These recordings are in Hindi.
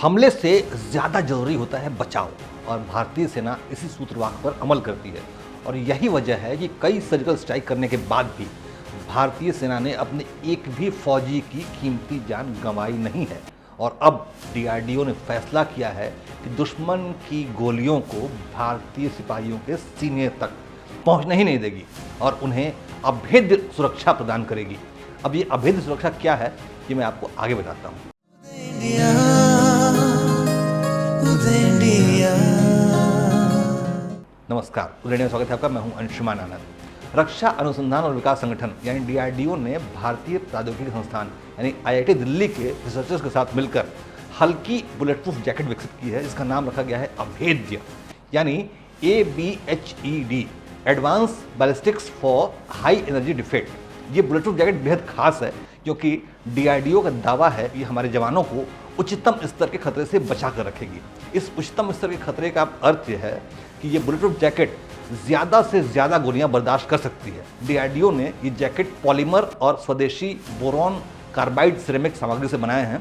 हमले से ज़्यादा जरूरी होता है बचाव, और भारतीय सेना इसी सूत्रवाक्य पर अमल करती है। और यही वजह है कि कई सर्जिकल स्ट्राइक करने के बाद भी भारतीय सेना ने अपने एक भी फौजी की कीमती जान गंवाई नहीं है। और अब डीआरडीओ ने फैसला किया है कि दुश्मन की गोलियों को भारतीय सिपाहियों के सीने तक पहुंचने ही नहीं देगी और उन्हें अभेद्य सुरक्षा प्रदान करेगी। अब ये अभेद्य सुरक्षा क्या है, ये मैं आपको आगे बताता हूँ। नमस्कार, उदय में स्वागत है आपका। मैं हूं अंशुमान आनंद। रक्षा अनुसंधान और विकास संगठन यानी डीआरडीओ ने भारतीय प्रौद्योगिकी संस्थान यानी आईआईटी दिल्ली के रिसर्चर्स के साथ मिलकर हल्की बुलेट प्रूफ जैकेट विकसित की है, जिसका नाम रखा गया है अभेद्य, यानी ABHED, advance ballistics for high energy defect. ये बुलेट प्रूफ जैकेट बेहद खास है क्योंकि डीआरडीओ का दावा है ये हमारे जवानों को उच्चतम स्तर के खतरे से बचा कर रखेगी। इस उच्चतम स्तर के खतरे का अर्थ यह है कि ये बुलेट प्रूफ जैकेट ज़्यादा से ज़्यादा गोलियां बर्दाश्त कर सकती है। डीआरडीओ ने ये जैकेट पॉलीमर और स्वदेशी बोरॉन कार्बाइड सिरेमिक सामग्री से बनाए हैं।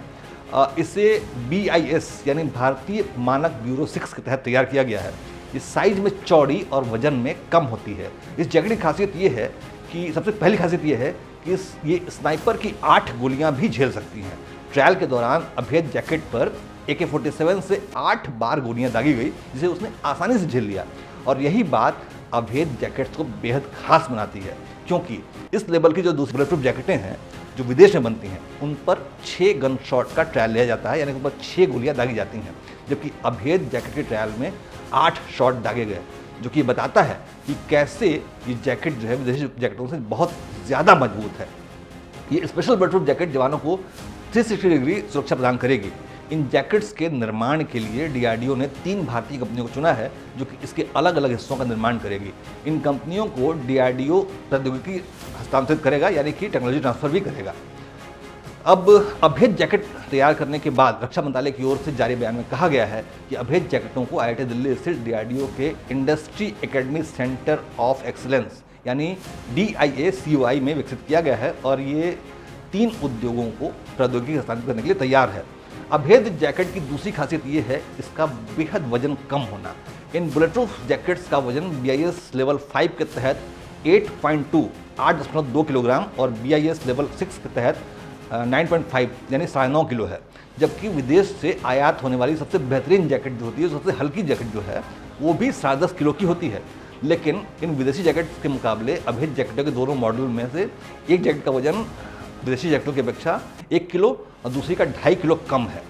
इसे BIS यानी भारतीय मानक ब्यूरो 6 के तहत तैयार किया गया है। ये साइज में चौड़ी और वजन में कम होती है। इस जैकेट की खासियत ये है कि सबसे पहली खासियत ये है कि ये स्नाइपर की 8 गोलियां भी झेल सकती हैं। ट्रायल के दौरान अभेद्य जैकेट पर AK-47 से 8 बार गोलियां दागी गई, जिसे उसने आसानी से झेल लिया। और यही बात अभेद्य जैकेट्स को बेहद खास बनाती है, क्योंकि इस लेवल की जो दूसरी बुलेट प्रूफ जैकेटें हैं जो विदेश में बनती हैं, उन पर 6 गन शॉट का ट्रायल लिया जाता है, यानी उन पर 6 गोलियां दागी जाती हैं, जबकि अभेद्य जैकेट के ट्रायल में 8 शॉट दागे गए, जो कि बताता है कि कैसे ये जैकेट जो है विदेशी जैकेटों से बहुत ज़्यादा मजबूत है। ये स्पेशल बुलेट प्रूफ जैकेट जवानों को 360 डिग्री सुरक्षा प्रदान करेगी। इन जैकेट्स के निर्माण के लिए डीआरडीओ ने 3 भारतीय कंपनियों को चुना है, जो कि इसके अलग अलग हिस्सों का निर्माण करेगी। इन कंपनियों को डीआरडीओ प्रौद्योगिकी हस्तांतरित करेगा, यानी कि टेक्नोलॉजी ट्रांसफर भी करेगा। अब अभेद्य जैकेट तैयार करने के बाद रक्षा मंत्रालय की ओर से जारी बयान में कहा गया है कि अभेद्य जैकेटों को आईआईटी दिल्ली स्थित डीआरडीओ के industry academy centre of excellence यानी DIACOI में विकसित किया गया है, और ये 3 उद्योगों को प्रौद्योगिकी हस्तांतरित करने के लिए तैयार है। अभेद्य जैकेट की दूसरी खासियत ये है इसका बेहद वजन कम होना। इन बुलेट प्रूफ जैकेट्स का वजन BIS लेवल 5 के तहत 8.2 किलोग्राम और BIS लेवल 6 के तहत 9.5 यानी 9.5 किलो है, जबकि विदेश से आयात होने वाली सबसे बेहतरीन जैकेट जो होती है, सबसे हल्की जैकेट जो है, वो भी 10.5 किलो की होती है। लेकिन इन विदेशी जैकेट्स के मुकाबले अभेद्य जैकेटों के दोनों मॉडल में से एक जैकेट का वजन विदेशी जैकेटों की अपेक्षा 1 किलो और दूसरी का 2.5 किलो कम है।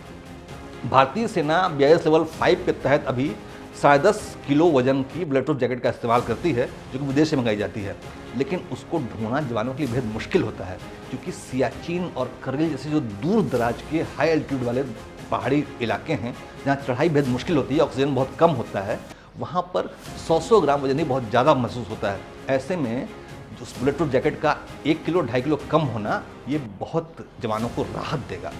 भारतीय सेना BIS लेवल 5 के तहत अभी 10.5 किलो वजन की बुलेट प्रूफ जैकेट का इस्तेमाल करती है, जो कि विदेश से मंगाई जाती है। लेकिन उसको ढूंढना जवानों के लिए बेहद मुश्किल होता है, क्योंकि सियाचिन और करगिल जैसे जो दूर दराज के हाई एल्टीट्यूड वाले पहाड़ी इलाके हैं, जहाँ चढ़ाई बेहद मुश्किल होती है, ऑक्सीजन बहुत कम होता है, वहाँ पर 100 ग्राम वजन ही बहुत ज़्यादा महसूस होता है। ऐसे में उस बुलेट प्रूफ जैकेट का 1 किलो 2.5 किलो कम होना ये बहुत जवानों को राहत देगा।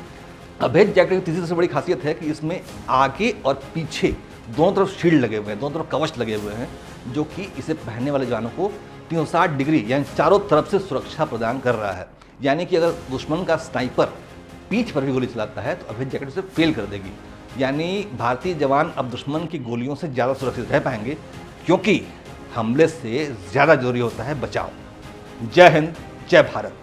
अभेद्य जैकेट की तीसरी सबसे बड़ी खासियत है कि इसमें आगे और पीछे दोनों तरफ शील्ड लगे हुए हैं, दोनों तरफ कवच लगे हुए हैं, जो कि इसे पहनने वाले जवानों को 360 डिग्री यानी चारों तरफ से सुरक्षा प्रदान कर रहा है। यानी कि अगर दुश्मन का स्नाइपर पीठ पर भी गोली चलाता है तो अभेद्य जैकेट उसे फेल कर देगी। यानी भारतीय जवान अब दुश्मन की गोलियों से ज़्यादा सुरक्षित रह पाएंगे, क्योंकि हमले से ज़्यादा जरूरी होता है बचाव। जय हिंद, जय भारत।